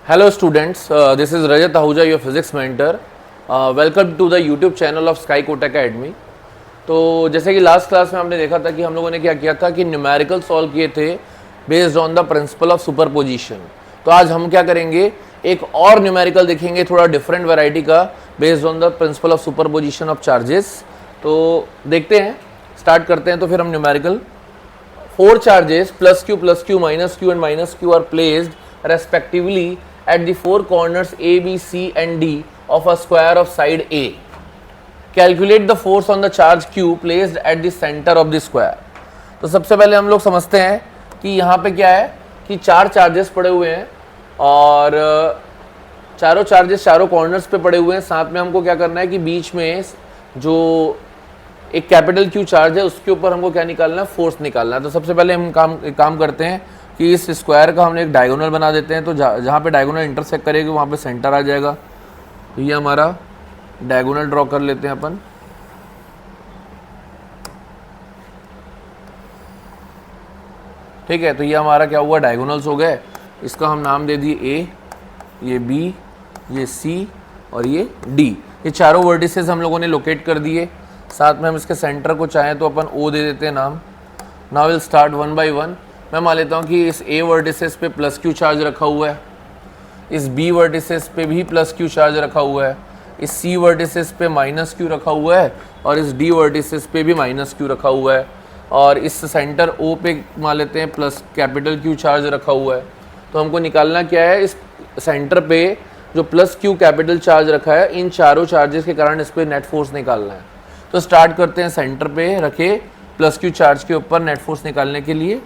Hello students, this is Rajat Ahuja, your physics mentor. Welcome to the YouTube channel of Sky Code Academy. तो जैसे कि last class में हमने देखा था कि हम लोगों ने क्या किया था कि न्यूमेरिकल सॉल्व किए थे based on the principle of superposition. तो आज हम क्या करेंगे, एक और न्यूमेरिकल देखेंगे थोड़ा डिफरेंट वैरायटी का based on the principle of superposition of charges. तो देखते हैं, स्टार्ट करते हैं। तो फिर हम numerical 4 charges plus q minus q and minus q are placed respectively at the 4 corners A, B, C and D of a square of side A. Calculate the force on the charge q placed at the center of the square. तो सबसे पहले हम लोग समझते हैं कि यहाँ पे क्या है कि 4 चार्जेस पड़े हुए हैं और चारों चार्जेस चारों कॉर्नर्स पे पड़े हुए हैं। साथ में हमको क्या करना है कि बीच में जो एक कैपिटल क्यू चार्ज है उसके ऊपर हमको क्या निकालना है, फोर्स निकालना है। तो सबसे पहले हम काम करते हैं कि इस स्क्वायर का हमने एक डायगोनल बना देते हैं। तो जहाँ पे डायगोनल इंटरसेक्ट करेगी वहाँ पे सेंटर आ जाएगा। तो ये हमारा डायगोनल ड्रॉ कर लेते हैं अपन। ठीक है, तो ये हमारा क्या हुआ, डायगोनल्स हो गए। इसका हम नाम दे दिए ए, ये बी, ये सी और ये डी। ये चारों वर्टिसेस हम लोगों ने लोकेट कर दिए। साथ में हम इसके सेंटर को चाहें तो अपन ओ दे देते हैं नाम। Now will start one by one. मैं मान लेता हूँ कि इस ए वर्टिसेस पे प्लस क्यू चार्ज रखा हुआ है, इस बी वर्टिसेस पे भी प्लस क्यू चार्ज रखा हुआ है, इस सी वर्टिसेस पे माइनस क्यू रखा हुआ है और इस डी वर्टिसेस पे भी माइनस क्यू रखा हुआ है और इस सेंटर ओ पे मान लेते हैं प्लस कैपिटल क्यू चार्ज रखा हुआ है। तो हमको निकालना क्या है, इस सेंटर पे जो प्लस क्यू कैपिटल चार्ज रखा है, इन चारों चार्जेस के कारण इस पर नेट फोर्स निकालना है। तो स्टार्ट करते हैं सेंटर पे रखे प्लस क्यू चार्ज के ऊपर नेट फोर्स निकालने के लिए।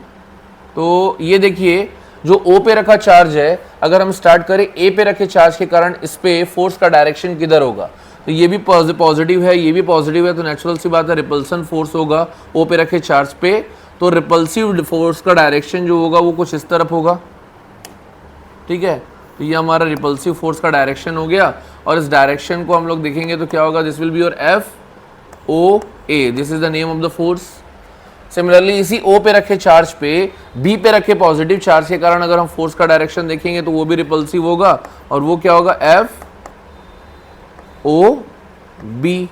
तो ये देखिए, जो ओ पे रखा चार्ज है, अगर हम स्टार्ट करें ए पे रखे चार्ज के कारण इस पे फोर्स का डायरेक्शन किधर होगा, तो ये भी पॉजिटिव है, ये भी पॉजिटिव है। तो नेचुरल सी बात है, रिपल्सन फोर्स होगा ओ पे रखे चार्ज पे। तो रिपल्सिव फोर्स का डायरेक्शन जो होगा वो कुछ इस तरफ होगा। ठीक है, तो ये हमारा रिपल्सिव फोर्स का डायरेक्शन हो गया और इस डायरेक्शन को हम लोग देखेंगे तो क्या होगा, this will be your F O A, this is the name of the force. Similarly इसी ओ पे रखे चार्ज पे बी पे रखे पॉजिटिव चार्ज के कारण अगर हम फोर्स का डायरेक्शन देखेंगे तो वो भी रिपल्सिव होगा और वो क्या होगा, एफ ओ बी।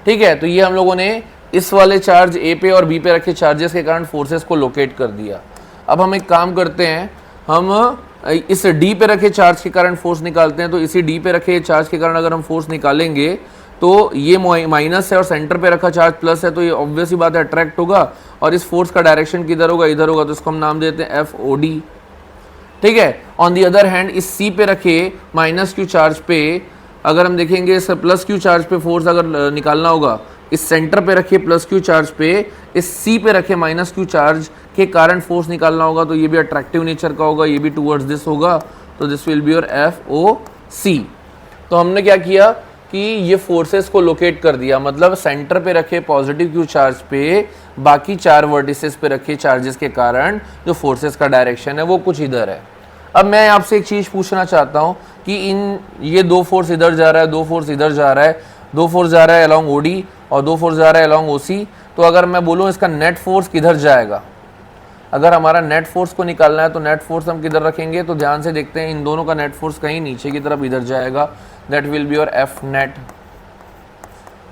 ठीक है, तो ये हम लोगों ने इस वाले चार्ज ए पे और बी पे रखे चार्जेस के कारण फोर्सेस को लोकेट कर दिया। अब हम एक काम करते हैं, हम इस डी पे रखे चार्ज के कारण फोर्स निकालते हैं। तो इसी डी पे रखे चार्ज के कारण अगर हम फोर्स निकालेंगे तो ये माइनस है और सेंटर पे रखा चार्ज प्लस है, तो ये ऑब्वियस ही बात है अट्रैक्ट होगा और इस फोर्स का डायरेक्शन किधर होगा, इधर होगा। तो इसको हम नाम देते हैं एफ ओ डी। ठीक है, ऑन दी अदर हैंड इस सी पे रखे माइनस क्यू चार्ज पे अगर हम देखेंगे, इस प्लस क्यू चार्ज पे फोर्स अगर निकालना होगा, इस सेंटर पे रखे प्लस क्यू चार्ज पे इस सी पे रखे माइनस क्यू चार्ज के कारण फोर्स निकालना होगा, तो ये भी अट्रैक्टिव नेचर का होगा, ये भी टूवर्ड्स दिस होगा। तो this will be your F O C. तो हमने क्या किया कि ये फोर्सेस को लोकेट कर दिया, मतलब सेंटर पे रखे पॉजिटिव क्यू चार्ज पे बाकी 4 वर्टिसेस पे रखे चार्जेस के कारण जो फोर्सेस का डायरेक्शन है वो कुछ इधर है। अब मैं आपसे एक चीज़ पूछना चाहता हूँ कि ये 2 फोर्स इधर जा रहा है, 2 फोर्स इधर जा रहा है, 2 फोर्स जा रहा है अलॉन्ग ओडी और 2 फोर्स जा रहा है अलॉन्ग ओसी। तो अगर मैं बोलूँ इसका नेट फोर्स किधर जाएगा, अगर हमारा नेट फोर्स को निकालना है तो नेट फोर्स हम किधर रखेंगे, तो ध्यान से देखते हैं, इन दोनों का नेट फोर्स कहीं नीचे की तरफ इधर जाएगा। That will be your F net.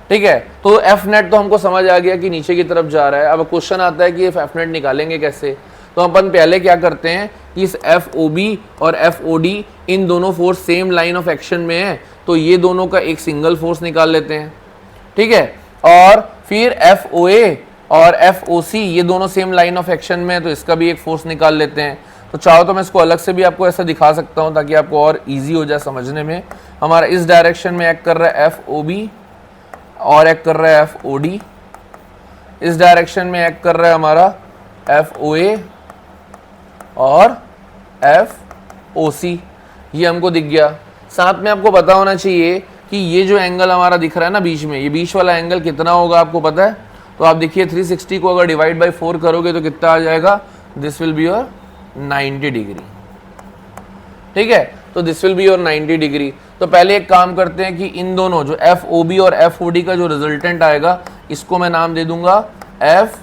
ठीक है, तो एफ नेट तो हमको समझ आ गया कि नीचे की तरफ जा रहा है। अब क्वेश्चन आता है कि एफ नेट निकालेंगे कैसे। तो अपन पहले क्या करते हैं कि इस एफ ओ बी और एफ ओ डी इन दोनों force same line of action में है, तो ये दोनों का एक सिंगल फोर्स निकाल लेते हैं। ठीक है, और फिर एफ ओ ए और एफ ओ सी ये दोनों सेम लाइन ऑफ एक्शन में है, तो इसका भी एक फोर्स निकाल लेते हैं। तो चाहो तो मैं इसको अलग से भी आपको ऐसा दिखा सकता हूँ ताकि आपको और इजी हो जाए समझने में। हमारा इस डायरेक्शन में एक्ट कर रहा है एफ ओ बी और एक्ट कर रहा है एफ ओ डी, इस डायरेक्शन में एक्ट कर रहा है हमारा एफ ओ ए और एफ ओ सी। ये हमको दिख गया। साथ में आपको पता होना चाहिए कि ये जो एंगल हमारा दिख रहा है ना बीच में, ये बीच वाला एंगल कितना होगा आपको पता है। तो आप देखिए 360 को अगर डिवाइड बाई 4 करोगे तो कितना आ जाएगा, this will be your 90 degree. ठीक है, तो this will be your 90 degree. तो पहले एक काम करते हैं कि इन दोनों जो एफ ओ बी और एफ ओ डी का जो रिजल्टेंट आएगा इसको मैं नाम दे दूंगा एफ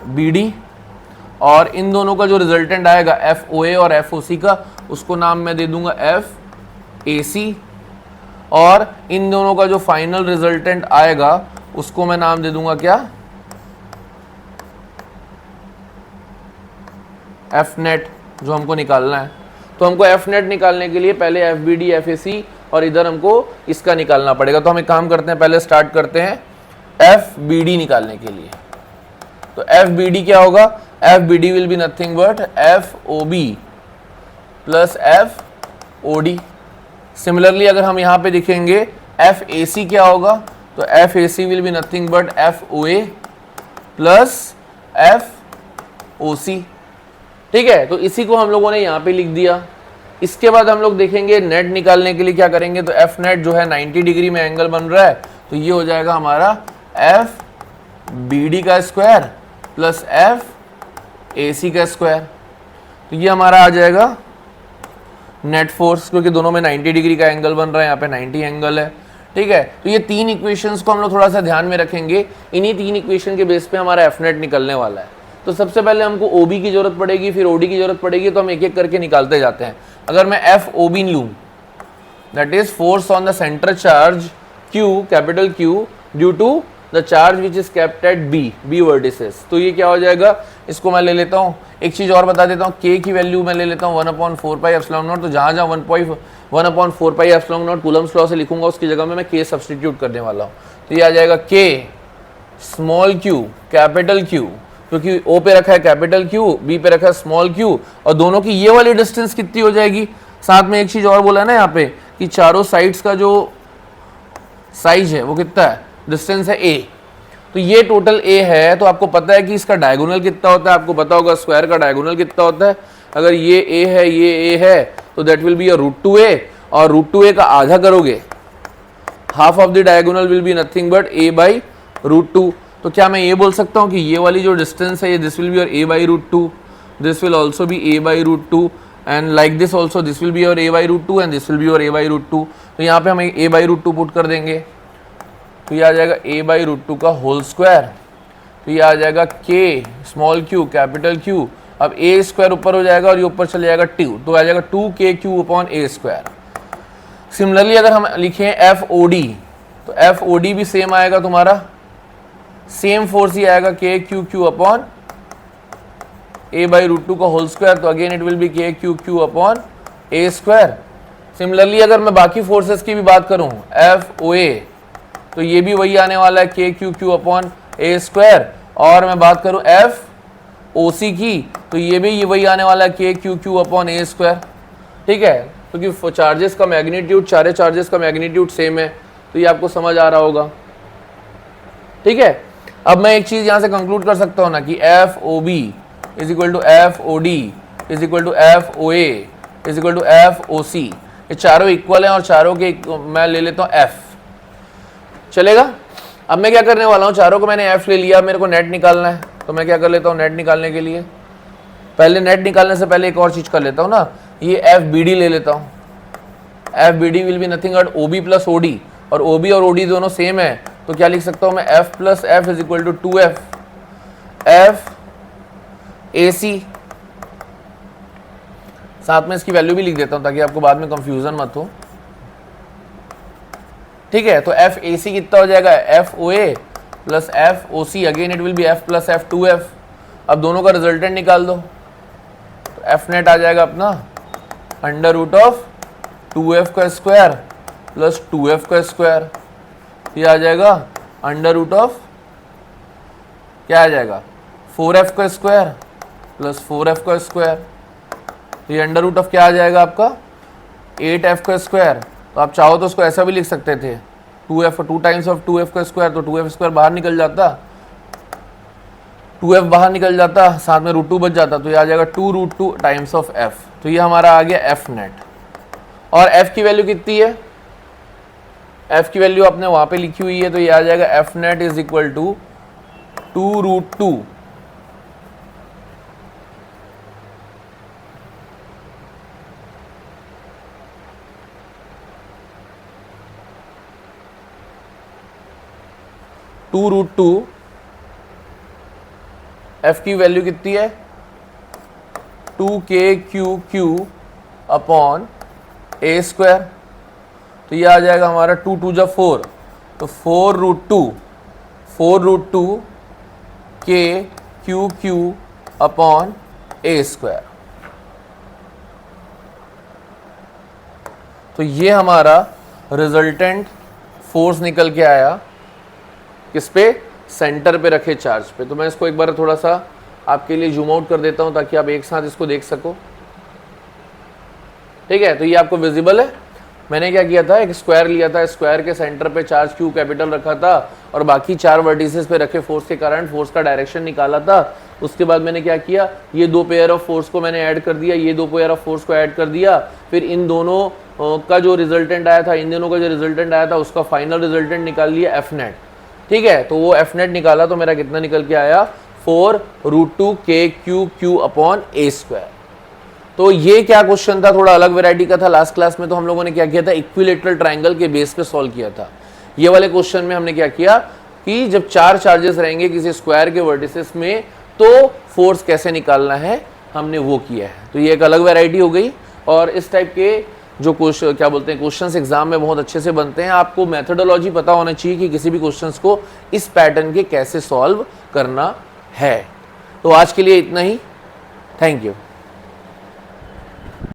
बी डी और इन दोनों का जो रिजल्टेंट आएगा एफ ओ ए और एफ ओ सी का उसको नाम मैं दे दूंगा एफ ए सी, और इन दोनों का जो फाइनल रिजल्टेंट आएगा उसको मैं नाम दे दूंगा क्या, एफ नेट, जो हमको निकालना है। तो हमको एफ नेट निकालने के लिए पहले F B D F A C और इधर हमको इसका निकालना पड़ेगा। तो हम एक काम करते हैं, पहले स्टार्ट करते हैं एफ बी डी निकालने के लिए। तो एफ बी डी क्या होगा, F B D will be nothing but F O B plus F O D. Similarly अगर हम यहाँ पे देखेंगे एफ ए सी क्या होगा, तो F A C will be nothing but F O A plus F O C. ठीक है, तो इसी को हम लोगों ने यहाँ पे लिख दिया। इसके बाद हम लोग देखेंगे नेट निकालने के लिए क्या करेंगे, तो एफ नेट जो है 90 डिग्री में एंगल बन रहा है, तो ये हो जाएगा हमारा एफ बी डी का स्क्वायर प्लस एफ ए सी का स्क्वायर। तो ये हमारा आ जाएगा नेट फोर्स, क्योंकि दोनों में 90 डिग्री का एंगल बन रहा है, यहाँ पे 90 एंगल है। ठीक है, तो ये तीन इक्वेशंस को हम लोग थोड़ा सा ध्यान में रखेंगे। इन्हीं तीन इक्वेशन के बेस पे हमारा एफ नेट निकलने वाला है। तो सबसे पहले हमको ओ बी की जरूरत पड़ेगी, फिर ओ डी की जरूरत पड़ेगी, तो हम एक एक करके निकालते जाते हैं। अगर मैं एफ ओ बी लूँ, that is force on the centre charge Q, capital Q, due to the charge which is kept at B, B vertices. तो ये क्या हो जाएगा, इसको मैं ले लेता हूँ, एक चीज़ और बता देता हूँ, के की वैल्यू मैं ले लेता हूँ 1/4 पाई एप्सिलॉन नॉट। तो जहाँ जहाँ 1/4 pi epsilon not Coulomb's law से लिखूंगा, उसकी जगह में मैं के सब्सटीट्यूट करने वाला हूँ। तो ये आ जाएगा के स्मॉल क्यू कैपिटल क्यू, क्योंकि ओ पे रखा है कैपिटल क्यू, बी पे रखा है स्मॉल क्यू, और दोनों की ये वाली डिस्टेंस कितनी हो जाएगी। साथ में एक चीज़ और बोला है ना यहाँ पे कि चारों साइड्स का जो साइज है वो कितना है, डिस्टेंस है ए। तो ये टोटल ए है, तो आपको पता है कि इसका डायगोनल कितना होता है, आपको पता होगा स्क्वायर का डायगोनल कितना होता है। अगर ये ए है, ये ए है, तो दैट विल बी √2a, और √2a का आधा करोगे, half of the diagonal will be nothing but a/√2। तो क्या मैं ये बोल सकता हूँ कि ये वाली जो डिस्टेंस है, ये this will be your a/√2, this will also be a/√2, and like this also this will be your a/√2 and this will be your a/√2। तो यहाँ पे हम a/√2 पुट कर देंगे, तो ये आ जाएगा a/√2 का होल स्क्वायर। तो ये आ जाएगा k small Q capital Q, अब a स्क्वायर ऊपर हो जाएगा और ये ऊपर चले जाएगा 2, तो आ जाएगा 2kq upon a square. Similarly अगर हम लिखें एफ ओ डी, तो एफ ओ डी भी सेम आएगा, तुम्हारा सेम फोर्स ही आएगा kq अपॉन a/√2 का होल स्क्वायर। तो again it will B kq upon a square. Similarly अगर मैं बाकी फोर्सेस की भी बात करूं, एफ ओ ए, तो ये भी वही आने वाला है kq अपॉन a स्क्वायर, और मैं बात करूं एफ ओ सी की, तो ये भी वही आने वाला है kq अपॉन a स्क्वायर। ठीक है, क्योंकि चार्जेस का मैग्नीट्यूड, सारे चार्जेस का मैग्नीट्यूड सेम है, तो ये आपको समझ आ रहा होगा। ठीक है, अब मैं एक चीज़ यहाँ से कंक्लूड कर सकता हूँ ना कि F O B is equal to F O D is equal to F O A is equal to F O C. ये चारों इक्वल हैं और चारों के मैं ले लेता हूँ एफ, चलेगा। अब मैं क्या करने वाला हूँ, चारों को मैंने एफ ले लिया, मेरे को नेट निकालना है, तो मैं क्या कर लेता हूँ, नेट निकालने के लिए पहले, नेट निकालने से पहले एक और चीज़ कर लेता हूँ ना, ये एफ बी डी ले लेता हूँ। F B D will be nothing but O B plus O D, और ओ बी और ओ डी दोनों सेम है, तो क्या लिख सकता हूँ मैं, F plus F is equal to 2f F A C. साथ में इसकी वैल्यू भी लिख देता हूँ ताकि आपको बाद में कंफ्यूजन मत हो। ठीक है, तो एफ ए सी कितना हो जाएगा, F O A plus F O C, again it will be F plus F 2f। अब दोनों का रिजल्टेंट निकाल दो, तो एफ नेट आ जाएगा अपना √2f का स्क्वायर प्लस 2f का स्क्वायर। ये आ जाएगा √, क्या आ जाएगा, 4f का स्क्वायर प्लस 4f का स्क्वायर। ये अंडर क्या आ जाएगा आपका, 8f का स्क्वायर। तो आप चाहो तो उसको ऐसा भी लिख सकते थे, 2 टाइम्स ऑफ 2f का स्क्वायर, तो 2f स्क्वायर बाहर निकल जाता, 2f बाहर निकल जाता, साथ में √2 बच जाता, तो ये आ जाएगा 2√2 टाइम्स ऑफ f। तो ये हमारा आ गया f नेट। और f की वैल्यू कितनी है, f की वैल्यू आपने वहां पे लिखी हुई है, तो ये आ जाएगा f net is equal to 2√2 2√2। f की वैल्यू कितनी है, 2kq अपॉन ए स्क्वायर, तो ये आ जाएगा हमारा 2 2 जा 4, तो 4√2 के क्यू क्यू अपॉन ए स्क्वायर। तो ये हमारा रिजल्टेंट फोर्स निकल के आया किस पे, सेंटर पे रखे चार्ज पे। तो मैं इसको एक बार थोड़ा सा आपके लिए जूम आउट कर देता हूं ताकि आप एक साथ इसको देख सको। ठीक है, तो ये आपको विजिबल है। मैंने क्या किया था, एक स्क्वायर लिया था, स्क्वायर के सेंटर पे चार्ज क्यू कैपिटल रखा था और बाकी 4 वर्टिसेस पे रखे फोर्स के कारण फोर्स का डायरेक्शन निकाला था। उसके बाद मैंने क्या किया, ये 2 पेयर ऑफ फोर्स को मैंने ऐड कर दिया, ये 2 पेयर ऑफ फोर्स को ऐड कर दिया, फिर इन दोनों का जो रिजल्टेंट आया था, इन दोनों का जो रिजल्टेंट आया था उसका फाइनल रिजल्टेंट निकाल लिया एफ नेट। ठीक है, तो वो एफ नेट निकाला तो मेरा कितना निकल के आया, 4√2 के क्यू क्यू अपॉन ए स्क्वायर। तो ये क्या क्वेश्चन था, थोड़ा अलग वैरायटी का था। लास्ट क्लास में तो हम लोगों ने क्या किया था, इक्विलेटरल ट्रायंगल के बेस पे सॉल्व किया था। ये वाले क्वेश्चन में हमने क्या किया कि जब 4 चार्जेस रहेंगे किसी स्क्वायर के वर्टिसेस में तो फोर्स कैसे निकालना है, हमने वो किया है। तो ये एक अलग वैरायटी हो गई। और इस टाइप के जो क्वेश्चन क्या बोलते हैं क्वेश्चंस एग्जाम में बहुत अच्छे से बनते हैं। आपको मेथोडोलॉजी पता होना चाहिए कि किसी भी क्वेश्चंस को इस पैटर्न के कैसे सॉल्व करना है। तो आज के लिए इतना ही, थैंक यू।